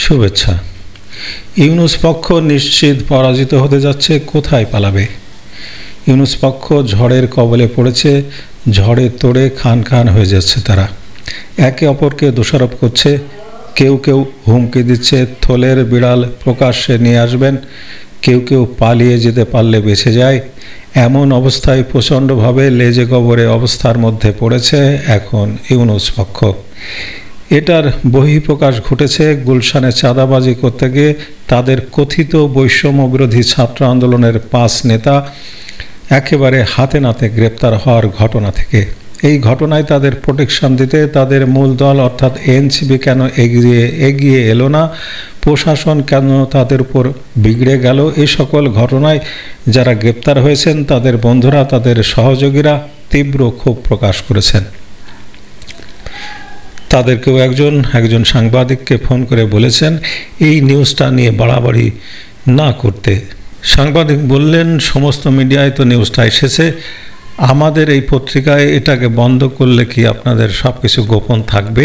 শুভেচ্ছা। ইউনূস পক্ষ নিশ্চিত পরাজিত হতে যাচ্ছে, কোথায় পালাবে? ইউনূস পক্ষ ঝড়ের কবলে পড়েছে, ঝড়ের তোড়ে খান খান হয়ে যাচ্ছে। তারা একে অপরকে দোষারোপ করছে, কেউ কেউ হুমকি দিচ্ছে থলের বিড়াল প্রকাশ্যে নিয়ে আসবেন, কেউ কেউ পালিয়ে যেতে পারলে বেঁচে যায়। এমন অবস্থায় প্রচণ্ডভাবে লেজে গবরে অবস্থার মধ্যে পড়েছে এখন ইউনূস পক্ষ। এটার বহিঃপ্রকাশ ঘটেছে গুলশানে চাঁদাবাজি করতে গিয়ে তাদের কথিত বৈষম্য বিরোধী ছাত্র আন্দোলনের 5 নেতা একেবারে হাতে নাতে গ্রেপ্তার হওয়ার ঘটনা থেকে। এই ঘটনায় তাদের প্রোটেকশন দিতে তাদের মূল দল অর্থাৎ এনসিপি কেন এগিয়ে এলো না, প্রশাসন কেন তাদের উপর বিগড়ে গেল, এই সকল ঘটনায় যারা গ্রেপ্তার হয়েছেন তাদের বন্ধুরা, তাদের সহযোগীরা তীব্র ক্ষোভ প্রকাশ করেছেন। তাদেরকেও একজন সাংবাদিককে ফোন করে বলেছেন এই নিউজটা নিয়ে বাড়াবাড়ি না করতে। সাংবাদিক বললেন, সমস্ত মিডিয়ায় তো নিউজটা এসেছে, আমাদের এই পত্রিকায় এটাকে বন্ধ করলে কি আপনাদের সব কিছু গোপন থাকবে?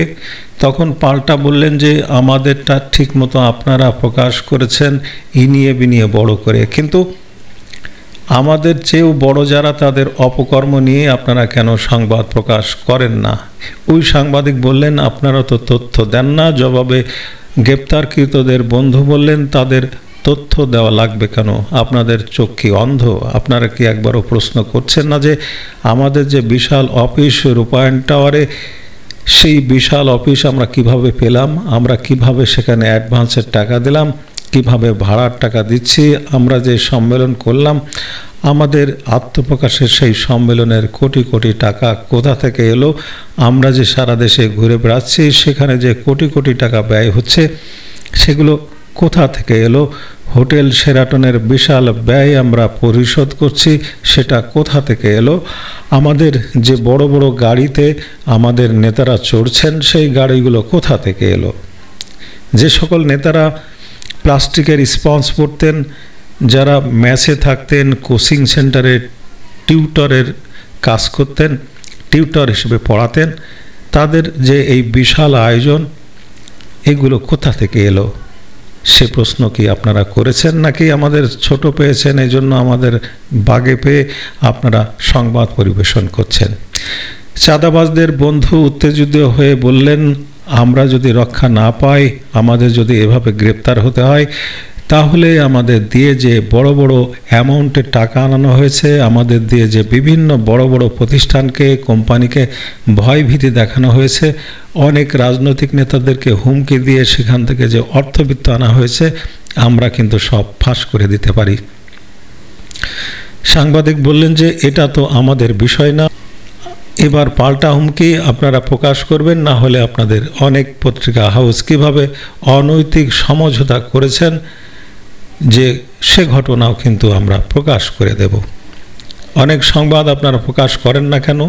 তখন পাল্টা বললেন যে আমাদেরটা ঠিকমতো আপনারা প্রকাশ করেছেন ইনিয়ে বিনিয়ে বড় করে, কিন্তু আমাদের চেয়েও বড় যারা তাদের অপকর্ম নিয়ে আপনারা কেন সংবাদ প্রকাশ করেন না? ওই সাংবাদিক বললেন আপনারা তো তথ্য দেন না। জবাবে গ্রেপ্তারকৃতদের বন্ধু বললেন তাদের তথ্য দেওয়া লাগবে কেন? আপনাদের চোখ কি অন্ধ? আপনারা কি একবারও প্রশ্ন করছেন না যে আমাদের যে বিশাল অফিস রূপায়ণ টাওয়ারে, সেই বিশাল অফিস আমরা কিভাবে পেলাম, আমরা কিভাবে সেখানে অ্যাডভান্সের টাকা দিলাম, কিভাবে ভাড়ার টাকা দিচ্ছি, আমরা যে সম্মেলন করলাম আমাদের আত্মপ্রকাশের সেই সম্মেলনের কোটি কোটি টাকা কোথা থেকে এলো, আমরা যে সারা দেশে ঘুরে বেড়াচ্ছি সেখানে যে কোটি কোটি টাকা ব্যয় হচ্ছে সেগুলো কোথা থেকে এলো, হোটেল শেরাটনের বিশাল ব্যয় আমরা পরিশোধ করছি সেটা কোথা থেকে এলো, আমাদের যে বড় বড় গাড়িতে আমাদের নেতারা চড়ছেন সেই গাড়িগুলো কোথা থেকে এলো, যে সকল নেতারা প্লাস্টিকের স্পঞ্জ পরতেন, যারা ম্যাচে থাকতেন, কোচিং সেন্টারে টিউটরের কাজ করতেন, টিউটর হিসেবে পড়াতেন, তাদের যে এই বিশাল আয়োজন এগুলো কোথা থেকে এলো? সে প্রশ্ন কি আপনারা করেছেন, নাকি আমাদের ছোট পেয়েছেন এই জন্য আমাদের বাগে পেয়ে আপনারা সংবাদ পরিবেশন করছেন? চাঁদাবাজদের বন্ধু উত্তেজিত হয়ে বললেন আমরা যদি রক্ষা না পাই, আমাদের যদি এভাবে গ্রেপ্তার হতে হয়, তাহলে আমাদের দিয়ে যে বড় বড় অ্যামাউন্টের টাকা আনানো হয়েছে, আমাদের দিয়ে যে বিভিন্ন বড় বড় প্রতিষ্ঠানকে কোম্পানিকে ভয়ভীতি দেখানো হয়েছে, অনেক রাজনৈতিক নেতাদেরকে হুমকি দিয়ে সেখান থেকে যে অর্থবিত্ত আনা হয়েছে, আমরা কিন্তু সব ফাঁস করে দিতে পারি। সাংবাদিক বললেন যে এটা তো আমাদের বিষয় না, এবার পাল্টা হুমকি আপনারা প্রকাশ করবেন, না হলে আপনাদের অনেক পত্রিকা হাউস কিভাবে অনৈতিক সমঝোতা করেছেন যে সে ঘটনাও কিন্তু আমরা প্রকাশ করে দেব। অনেক সংবাদ আপনারা প্রকাশ করেন না কেন?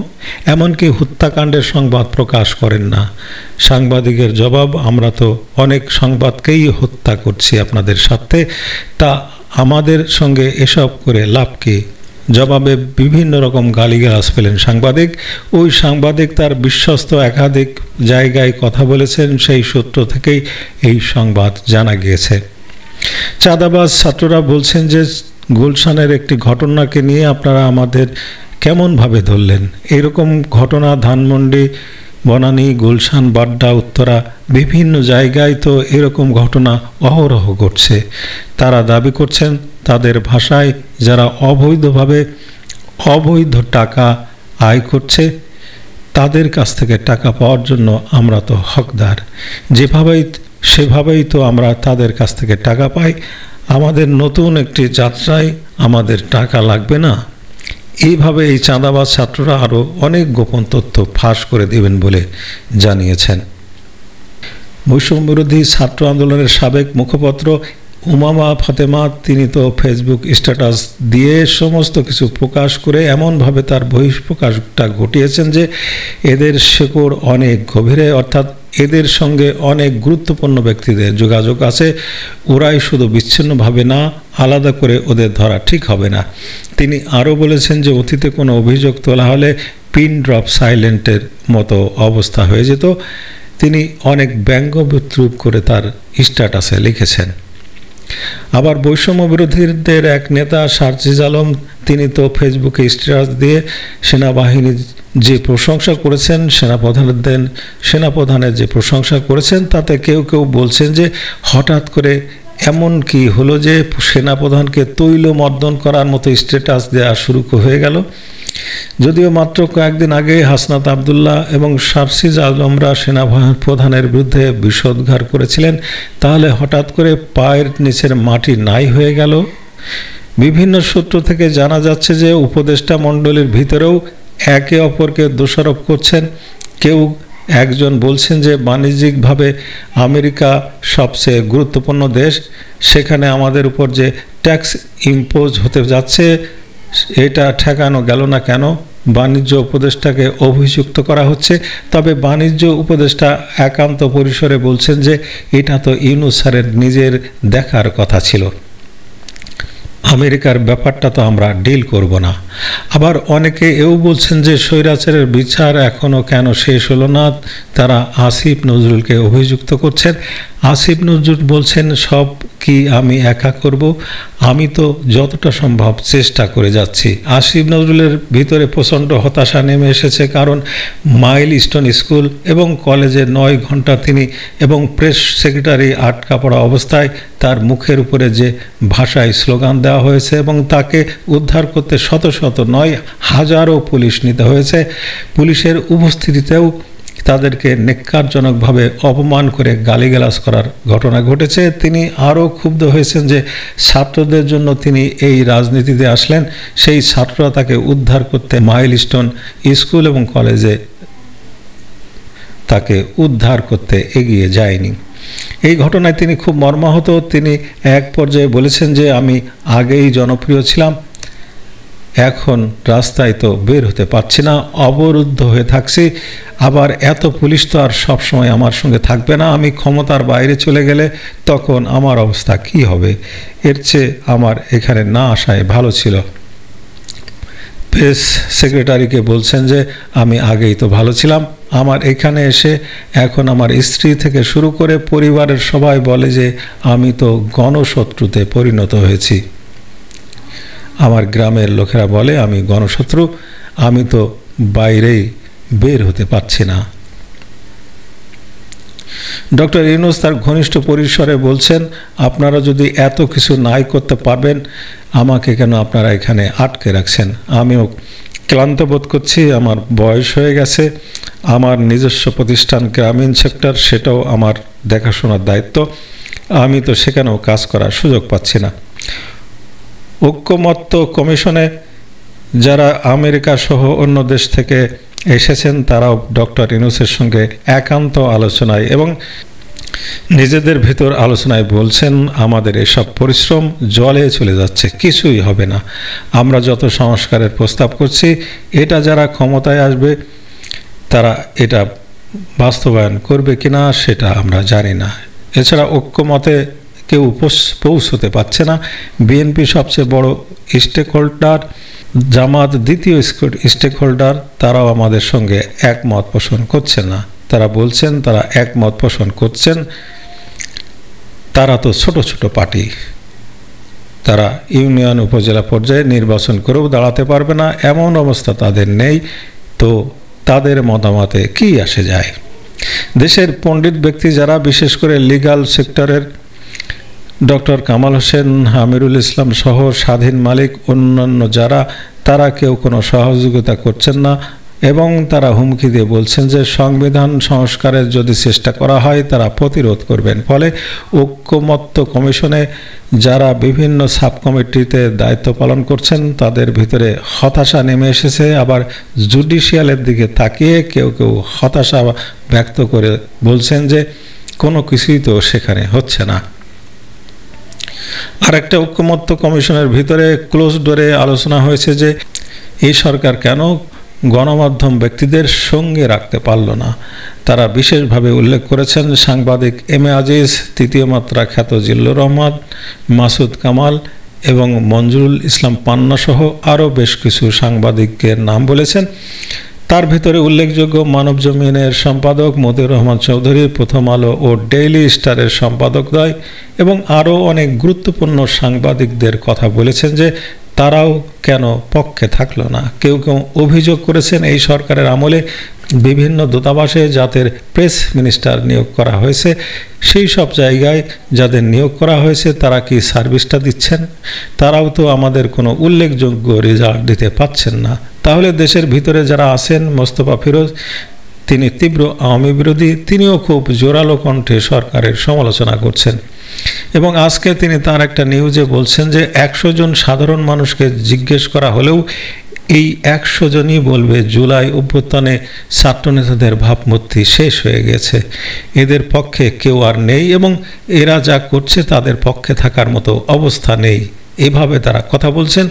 এমনকি হত্যাকাণ্ডের সংবাদ প্রকাশ করেন না। সাংবাদিকের জবাব, আমরা তো অনেক সংবাদকেই হত্যা করছি আপনাদের সাথে, তা আমাদের সঙ্গে এসব করে লাভ কি? জবাবে বিভিন্ন রকম গালিগালাজ পেলেন সাংবাদিক। ওই সাংবাদিক তার বিশ্বস্ত একাধিক জায়গায় কথা বলেছেন, সেই সূত্র থেকেই এই সংবাদ জানা গিয়েছে। চাঁদাবাজ ছাত্ররা বলছেন যে গুলশানের একটি ঘটনাকে নিয়ে আপনারা আমাদের কেমনভাবে ধরলেন? এরকম ঘটনা ধানমন্ডি, বনানী, গুলশান, বাড্ডা, উত্তরা বিভিন্ন জায়গায় তো এরকম ঘটনা অহরহ ঘটছে। তারা দাবি করছেন তাদের ভাষায় যারা অবৈধভাবে অবৈধ টাকা আয় করছে তাদের কাছ থেকে টাকা পাওয়ার জন্য আমরা তো হকদার, সেভাবেই তো আমরা তাদের কাছ থেকে টাকা পাই, আমাদের নতুন একটি যাত্রায় আমাদের টাকা লাগবে না। এইভাবে এই চাঁদাবাজ ছাত্ররা আরও অনেক গোপন তথ্য ফাঁস করে দেবেন বলে জানিয়েছেন। বৈষম্য বিরোধী ছাত্র আন্দোলনের সাবেক মুখপাত্র উমামা ফাতেমা, তিনি তো ফেসবুক স্ট্যাটাস দিয়ে সমস্ত কিছু প্রকাশ করে এমনভাবে তার বহিঃপ্রকাশটা ঘটিয়েছেন যে এদের শেকড় অনেক গভীরে, অর্থাৎ এদের সঙ্গে অনেক গুরুত্বপূর্ণ ব্যক্তিদের যোগাযোগ আছে। ওরাই শুধু বিচ্ছিন্নভাবে না, আলাদা করে ওদের ধরা ঠিক হবে না। তিনি আরও বলেছেন যে অতীতে কোনো অভিযোগ তোলা হলে পিন ড্রপ সাইলেন্টের মতো অবস্থা হয়ে যেত, তিনি অনেক ব্যঙ্গবিদ্রূপ করে তার স্ট্যাটাসে লিখেছেন। আবার বৈষম্য বিরোধীদের এক নেতা শারজিজ আলম, তিনি তো ফেসবুকে স্ট্যাটাস দিয়ে সেনাবাহিনীর যে প্রশংসা করেছেন, সেনাপ্রধানের যে প্রশংসা করেছেন, তাতে কেউ কেউ বলছেন যে হঠাৎ করে এমন কি হলো যে সেনাপ্রধানকে তৈলমর্দন করার মতো স্ট্যাটাস দেওয়া শুরু হয়ে গেল। যদিও মাত্র কয়েকদিন আগে হাসনাত আবদুল্লাহ এবং শারজিজ আলমরা সেনাপ্রধানের বিরুদ্ধে বিষোদ্গার করেছিলেন, তাহলে হঠাৎ করে পায়ের নিচের মাটি নাই হয়ে গেল। বিভিন্ন সূত্র থেকে জানা যাচ্ছে যে উপদেষ্টা মণ্ডলীর ভিতরেও একে অপরকে দোষারোপ করছেন। কেউ একজন বলছেন যে বাণিজ্যিকভাবে আমেরিকা সবচেয়ে গুরুত্বপূর্ণ দেশ, সেখানে আমাদের উপর যে ট্যাক্স ইম্পোজ হতে যাচ্ছে এটা ঠেকানো গেল না কেন? বাণিজ্য উপদেষ্টাকে অভিযুক্ত করা হচ্ছে। তবে বাণিজ্য উপদেষ্টা একান্ত পরিসরে বলছেন যে এটা তো ইউনূস স্যারের নিজের দেখার কথা ছিল, আমেরিকার ব্যাপারটা তো আমরা ডিল করব না। আবার অনেকে এও বলছেন যে স্বৈরাচারের বিচার এখনও কেন শেষ হলো না, তারা আসিফ নজরুলকে অভিযুক্ত করছেন। আসিফ নজরুল বলছেন, সব কি আমি একা করব? আমি তো যতটা সম্ভব চেষ্টা করে যাচ্ছি। আসিফ নজরুলের ভিতরে প্রচণ্ড হতাশা নেমে এসেছে, কারণ মাইলস্টোন স্কুল এবং কলেজে 9 ঘন্টা তিনি এবং প্রেস সেক্রেটারি আটকা পড়া অবস্থায় তার মুখের উপরে যে ভাষায় স্লোগান দেওয়া হয়েছে এবং তাকে উদ্ধার করতে শত শত নয় হাজারো পুলিশ নিতে হয়েছে। পুলিশের উপস্থিতিতেও তাদেরকে নেক্কারজনকভাবে অপমান করে গালিগালাজ করার ঘটনা ঘটেছে। তিনি আরও ক্ষুব্ধ হয়েছেন যে ছাত্রদের জন্য তিনি এই রাজনীতিতে আসলেন, সেই ছাত্ররা তাকে উদ্ধার করতে মাইলস্টোন স্কুল এবং কলেজে তাকে উদ্ধার করতে এগিয়ে যায়নি। এই ঘটনায় তিনি খুব মর্মাহত। তিনি এক পর্যায়ে বলেছেন যে আমি আগেই জনপ্রিয় ছিলাম, এখন রাস্তায় তো বের হতে পারছি না, অবরুদ্ধ হয়ে থাকছি। আবার এত পুলিশ তো আর সবসময় আমার সঙ্গে থাকবে না, আমি ক্ষমতার বাইরে চলে গেলে তখন আমার অবস্থা কি হবে? এর চেয়ে আমার এখানে না আসায় ভালো ছিল। প্রেস সেক্রেটারিকে বলছেন যে আমি আগেই তো ভালো ছিলাম, আমার এখানে এসে এখন আমার স্ত্রী থেকে শুরু করে পরিবারের সবাই বলে যে আমি তো গণশত্রুতে পরিণত হয়েছি। আমার গ্রামের লোকেরা বলে আমি গণশত্রু, আমি তো বাইরেই বের হতে পারছি না। ডক্টর ইউনূস তার ঘনিষ্ঠ পরিসরে বলছেন, আপনারা যদি এত কিছু নাই করতে পারবেন, আমাকে কেন আপনারা এখানে আটকে রাখছেন? আমিও ক্লান্ত বোধ করছি, আমার বয়স হয়ে গেছে, আমার নিজস্ব প্রতিষ্ঠান গ্রামীণ সেক্টর, সেটাও আমার দেখাশোনার দায়িত্ব, আমি তো সেখানেও কাজ করার সুযোগ পাচ্ছি না। ঐক্যমত্য কমিশনে যারা আমেরিকা সহ অন্য দেশ থেকে এসেছেন তারাও ডক্টর ইউনূসের সঙ্গে একান্ত আলোচনায় এবং নিজেদের ভিতর আলোচনায় বলছেন, আমাদের এসব পরিশ্রম জলে চলে যাচ্ছে, কিছুই হবে না। আমরা যত সংস্কারের প্রস্তাব করছি, এটা যারা ক্ষমতায় আসবে তারা এটা বাস্তবায়ন করবে কিনা সেটা আমরা জানি না। এছাড়া ঐক্যমতে কেউ পৌঁছতে পারছে না। বিএনপি সবচেয়ে বড় স্টেক হোল্ডার, জামাত দ্বিতীয় স্টেক হোল্ডার, তারাও আমাদের সঙ্গে একমত পোষণ করছে না। তারা বলছেন তারা একমত পোষণ করছেন, তারা তো ছোট ছোট পার্টি, তারা ইউনিয়ন উপজেলা পর্যায়ে নির্বাচন করেও দাঁড়াতে পারবে না, এমন অবস্থা তাদের নেই। তো তাদের মতামতে কি আসে যায়? দেশের পণ্ডিত ব্যক্তি যারা, বিশেষ করে লিগ্যাল সেক্টরের ডক্টর কামাল হোসেন, আমিরুল ইসলাম সহ স্বাধীন মালিক, অন্যান্য যারা, তারা কেউ কোনো সহযোগিতা করছেন না এবং তারা হুমকি দিয়ে বলছেন যে সংবিধান সংস্কারের যদি চেষ্টা করা হয় তারা প্রতিরোধ করবেন। ফলে ঐক্যমত্য কমিশনে যারা বিভিন্ন সাব কমিটিতে দায়িত্ব পালন করছেন তাদের ভিতরে হতাশা নেমে এসেছে। আবার জুডিশিয়ালের দিকে তাকিয়ে কেউ কেউ হতাশা ব্যক্ত করে বলছেন যে কোনো কিছুই তো সেখানে হচ্ছে না। আর একটা ঐক্যমত্য কমিশনের ভিতরে ক্লোজ ডোরে আলোচনা হয়েছে যে এই সরকার কেন গণমাধ্যম ব্যক্তিদের সঙ্গে রাখতে পারল না। তারা বিশেষভাবে উল্লেখ করেছেন সাংবাদিক এম এ আজিজ, তৃতীয় মাত্রা খ্যাত জিল্লুর রহমান, মাসুদ কামাল এবং মঞ্জুরুল ইসলাম পান্না সহ আরও বেশ কিছু সাংবাদিকের নাম বলেছেন। তার ভিতরে উল্লেখযোগ্য মানব জমিনের সম্পাদক মতিউর রহমান চৌধুরী, প্রথম আলো ও ডেইলি স্টারের সম্পাদকদ্বয় এবং আরও অনেক গুরুত্বপূর্ণ সাংবাদিকদের কথা বলেছেন যে তারাও কেন পক্ষে থাকলো না। কেউ কেউ অভিযোগ করেছেন এই সরকারের আমলে বিভিন্ন দূতাবাসে যাদের প্রেস মিনিস্টার নিয়োগ করা হয়েছে সেই সব জায়গায় যাদের নিয়োগ করা হয়েছে তারা কি সার্ভিসটা দিচ্ছেন? তারাও তো আমাদের কোনো উল্লেখযোগ্য রেজাল্ট দিতে পাচ্ছেন না। তাহলে দেশের ভিতরে যারা আছেন, মোস্তফা ফিরোজ তিনি তীব্র আওয়ামী বিরোধী, তিনিও খুব জোরালো কণ্ঠে সরকারের সমালোচনা করছেন এবং আজকে তিনি তার একটা নিউজে বলছেন যে 100 জন সাধারণ মানুষকে জিজ্ঞেস করা হলেও এই 100 জনই বলবে জুলাই অভ্যুত্থানে ছাত্রনেতাদের ভাবমূর্তি শেষ হয়ে গেছে, এদের পক্ষে কেউ আর নেই এবং এরা যা করছে তাদের পক্ষে থাকার মতো অবস্থা নেই। এভাবে তারা কথা বলছেন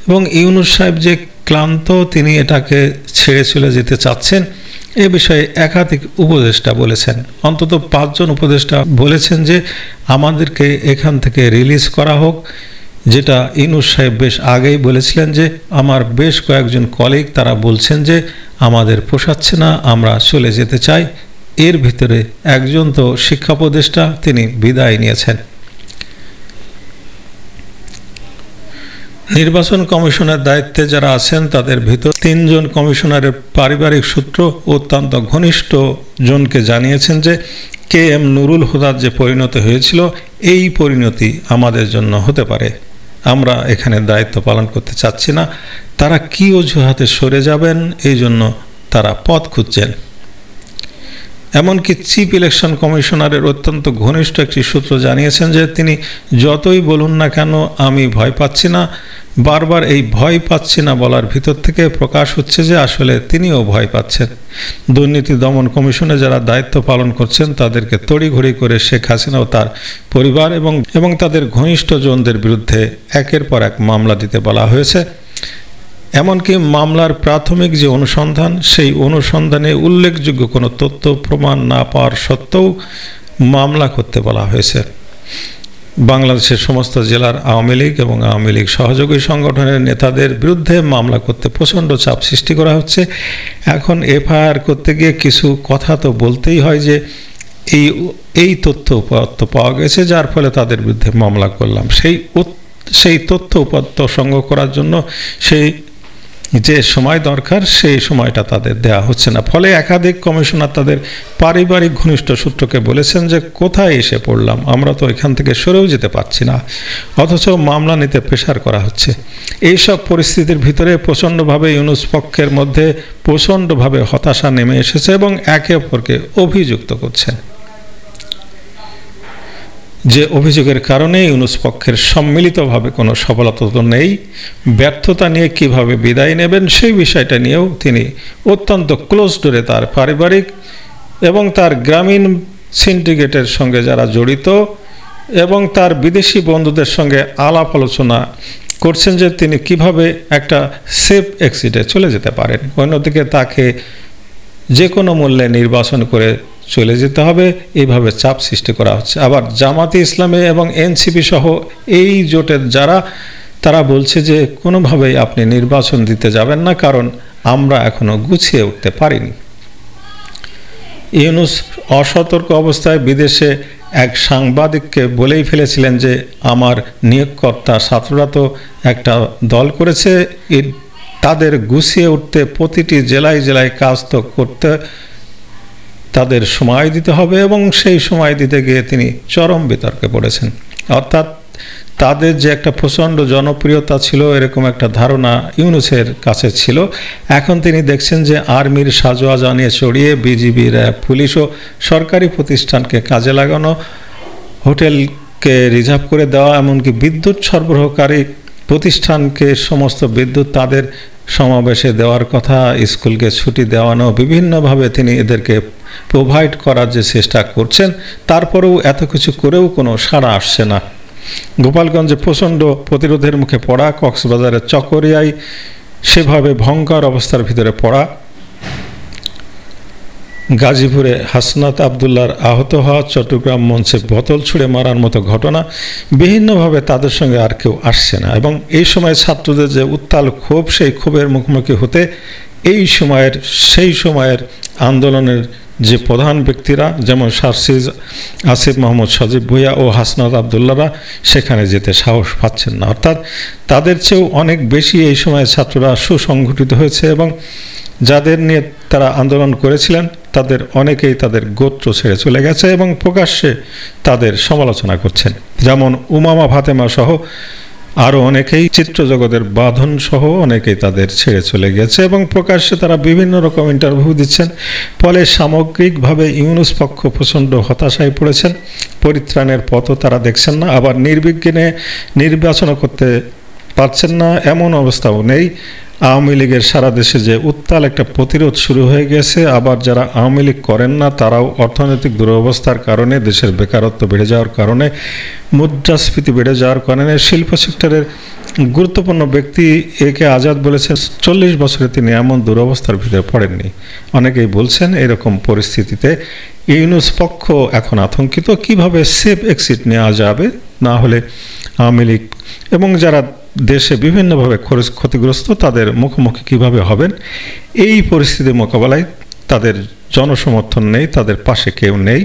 এবং ইউনূস সাহেব যে ক্লান্ত, তিনি এটাকে ছেড়ে চলে যেতে চাচ্ছেন এ বিষয়ে একাধিক উপদেষ্টা বলেছেন। অন্তত 5 জন উপদেষ্টা বলেছেন যে আমাদেরকে এখান থেকে রিলিজ করা হোক, যেটা ইউনূস সাহেব বেশ আগেই বলেছিলেন যে আমার বেশ কয়েকজন কলিগ তারা বলছেন যে আমাদের পোষাচ্ছে না, আমরা চলে যেতে চাই। এর ভিতরে একজন তো শিক্ষা উপদেষ্টা, তিনি বিদায় নিয়েছেন। নির্বাচন কমিশনের দায়িত্বে যারা আছেন তাদের ভিতর 3 জন কমিশনারের পারিবারিক সূত্র অত্যন্ত ঘনিষ্ঠ জনকে জানিয়েছেন যে KM নুরুল হুদার যে পরিণতি হয়েছিল এই পরিণতি আমাদের জন্য হতে পারে, আমরা এখানে দায়িত্ব পালন করতে চাচ্ছি না। তারা কি অজুহাতে সরে যাবেন এই জন্য তারা পথ খুঁজছেন। এমনকি চিফ ইলেকশন কমিশনারের অত্যন্ত ঘনিষ্ঠ একটি সূত্র জানিয়েছেন যে তিনি যতই বলুন না কেন আমি ভয় পাচ্ছি না, বারবার এই ভয় পাচ্ছি না বলার ভিতর থেকে প্রকাশ হচ্ছে যে আসলে তিনিও ভয় পাচ্ছেন। দুর্নীতি দমন কমিশনে যারা দায়িত্ব পালন করছেন তাদেরকে তড়িঘড়ি করে শেখ হাসিনা ও তার পরিবার এবং তাদের ঘনিষ্ঠ জনদের বিরুদ্ধে একের পর এক মামলা দিতে বলা হয়েছে। এমনকি মামলার প্রাথমিক যে অনুসন্ধান সেই অনুসন্ধানে উল্লেখযোগ্য কোনো তথ্য প্রমাণ না পাওয়ার সত্ত্বেও মামলা করতে বলা হয়েছে। বাংলাদেশের সমস্ত জেলার আওয়ামী লীগ এবং আওয়ামী লীগ সহযোগী সংগঠনের নেতাদের বিরুদ্ধে মামলা করতে প্রচণ্ড চাপ সৃষ্টি করা হচ্ছে। এখন FIR করতে গিয়ে কিছু কথা তো বলতেই হয় যে এই তথ্য উপাত্ত পাওয়া গেছে যার ফলে তাদের বিরুদ্ধে মামলা করলাম। সেই তথ্য উপাত্ত সংগ্রহ করার জন্য যে সময় দরকার সেই সময়টা তাদের দেয়া হচ্ছে না। ফলে একাধিক কমিশনার তাদের পারিবারিক ঘনিষ্ঠ সূত্রকে বলেছেন যে কোথায় এসে পড়লাম, আমরা তো এখান থেকে সরেও যেতে পারছি না, অথচ মামলা নিতে প্রেশার করা হচ্ছে। এইসব পরিস্থিতির ভিতরে প্রচণ্ডভাবে ইউনূস পক্ষের মধ্যে প্রচণ্ডভাবে হতাশা নেমে এসেছে এবং একে অপরকে অভিযুক্ত করছেন। যে অভিযোগের কারণে ইউনূস পক্ষের সম্মিলিতভাবে কোনো সফলতা তো নেই, ব্যর্থতা নিয়ে কিভাবে বিদায় নেবেন সেই বিষয়টা নিয়েও তিনি অত্যন্ত ক্লোজ ডোরে তার পারিবারিক এবং তার গ্রামীণ সিন্ডিকেটের সঙ্গে যারা জড়িত এবং তার বিদেশি বন্ধুদের সঙ্গে আলাপ আলোচনা করছেন যে তিনি কিভাবে একটা সেফ এক্সিটে চলে যেতে পারেন। অন্যদিকে তাকে যে কোনো মূল্যে নির্বাচন করে চলে যেতে হবে, এইভাবে চাপ সৃষ্টি করা হচ্ছে। আবার জামাতে ইসলামী এবং NCP সহ এই জোটের তারা বলছে যে কোনোভাবেই আপনি নির্বাচন দিতে যাবেন না, কারণ আমরা এখনো গুছিয়ে উঠতে পারিনি। ইউনূস অসতর্ক অবস্থায় বিদেশে এক সাংবাদিককে বলেই ফেলেছিলেন যে আমার নিয়োগকর্তা ছাত্ররা তো একটা দল করেছে, তাদের গুছিয়ে উঠতে প্রতিটি জেলায় জেলায় কাজ তো করতে তাদের সময় দিতে হবে এবং সেই সময় দিতে গিয়ে তিনি চরম বিতর্কে পড়েছেন। অর্থাৎ তাদের যে একটা প্রচণ্ড জনপ্রিয়তা ছিল এরকম একটা ধারণা ইউনূসের কাছে ছিল, এখন তিনি দেখছেন যে আর্মির সাজোয়া জানিয়ে চড়িয়ে বিজিবি, র্যাব, পুলিশ ও সরকারি প্রতিষ্ঠানকে কাজে লাগানো, হোটেলকে রিজার্ভ করে দেওয়া, এমনকি বিদ্যুৎ সরবরাহকারী প্রতিষ্ঠানকে সমস্ত বিদ্যুৎ তাদের সমাবেশে দেওয়ার কথা, স্কুলকে ছুটি দেওয়ানো, বিভিন্নভাবে তিনি এদেরকে প্রোভাইড করার যে চেষ্টা করছেন, তারপরেও এত কিছু করেও কোনো সাড়া আসছে না। গোপালগঞ্জে প্রচণ্ড প্রতিরোধের মুখে পড়া, কক্সবাজারের চকরিয়ায় সেভাবে ভয়ঙ্কর অবস্থার ভিতরে পড়া, গাজীপুরে হাসনাত আবদুল্লাহর আহত হওয়া, চট্টগ্রাম মঞ্চে বোতল ছুঁড়ে মারার মতো ঘটনা, বিভিন্নভাবে তাদের সঙ্গে আর কেউ আসছে না এবং এই সময় ছাত্রদের যে উত্তাল ক্ষোভ, সেই ক্ষোভের মুখোমুখি হতে সেই সময়ের আন্দোলনের যে প্রধান ব্যক্তিরা যেমন সার্সিজ, আসিফ মাহমুদ সজীব ভুঁইয়া ও হাসনাত আবদুল্লাহরা সেখানে যেতে সাহস পাচ্ছেন না। অর্থাৎ তাদের চেয়েও অনেক বেশি এই সময়ে ছাত্ররা সুসংগঠিত হয়েছে এবং যাদের নিয়ে তারা আন্দোলন করেছিলেন তাদের অনেকেই তাদের গোত্র ছেড়ে চলে গেছে এবং প্রকাশ্যে তাদের সমালোচনা করছেন, যেমন উমামা ফাতেমা সহ আরও অনেকেই, চিত্রজগতের বাঁধন সহ অনেকেই তাদের ছেড়ে চলে গেছে এবং প্রকাশ্যে তারা বিভিন্ন রকম ইন্টারভিউ দিচ্ছেন। ফলে সামগ্রিকভাবে ইউনূস পক্ষ প্রচণ্ড হতাশায় পড়েছেন, পরিত্রাণের পথও তারা দেখছেন না, আবার নির্বিঘ্নে নির্বাচনও করতে পারছেন না এমন অবস্থাও নেই। আওয়ামী লীগের সারা দেশে যে উত্তাল একটা প্রতিরোধ শুরু হয়ে গেছে, আবার যারা আওয়ামী লীগ করেন না তারাও অর্থনৈতিক দুরবস্থার কারণে, দেশের বেকারত্ব বেড়ে যাওয়ার কারণে, মুদ্রাস্ফীতি বেড়ে যাওয়ার কারণে, শিল্প সেক্টরের গুরুত্বপূর্ণ ব্যক্তি একে আজাদ বলেছেন 40 বছরে তিনি এমন দুরবস্থার ভিতরে পড়েননি। অনেকেই বলছেন এরকম পরিস্থিতিতে ইউনূস পক্ষ এখন আতঙ্কিত, কিভাবে সেফ এক্সিট নেওয়া যাবে, না হলে আওয়ামী লীগ এবং যারা দেশে বিভিন্নভাবে ক্ষতিগ্রস্ত তাদের মুখোমুখি কিভাবে হবেন। এই পরিস্থিতি মোকাবেলায় তাদের জনসমর্থন নেই, তাদের পাশে কেউ নেই।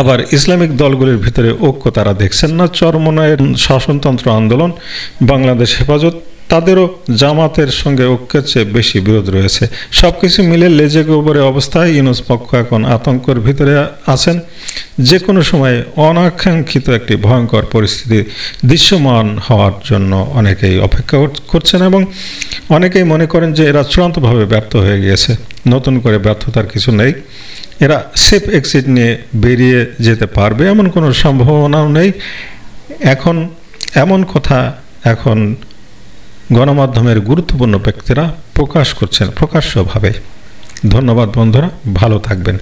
আবার ইসলামিক দলগুলির ভিতরে ঐক্য তারা দেখছেন না। চরমনায়ের শাসনতন্ত্র আন্দোলন, বাংলাদেশ হেফাজত, তাদেরও জামাতের সঙ্গে ঐক্যের চেয়ে বেশি বিরোধ রয়েছে। সব কিছু মিলে লেজে গোবরে অবস্থায় ইউনূস পক্ষ এখন আতঙ্কের ভিতরে আছেন। যে কোনো সময় অনাকাঙ্ক্ষিত একটি ভয়ঙ্কর পরিস্থিতি দৃশ্যমান হওয়ার জন্য অনেকেই অপেক্ষা করছেন এবং অনেকেই মনে করেন যে এরা চূড়ান্তভাবে ব্যর্থ হয়ে গিয়েছে, নতুন করে ব্যর্থতার কিছু নেই, এরা সেফ এক্সিট নিয়ে বেরিয়ে যেতে পারবে এমন কোনো সম্ভাবনাও নেই। এখন এমন কথা এখন গণমাধ্যমের গুরুত্বপূর্ণ ব্যক্তিরা প্রকাশ করছেন প্রকাশ্যভাবে। ধন্যবাদ বন্ধুরা, ভালো থাকবেন।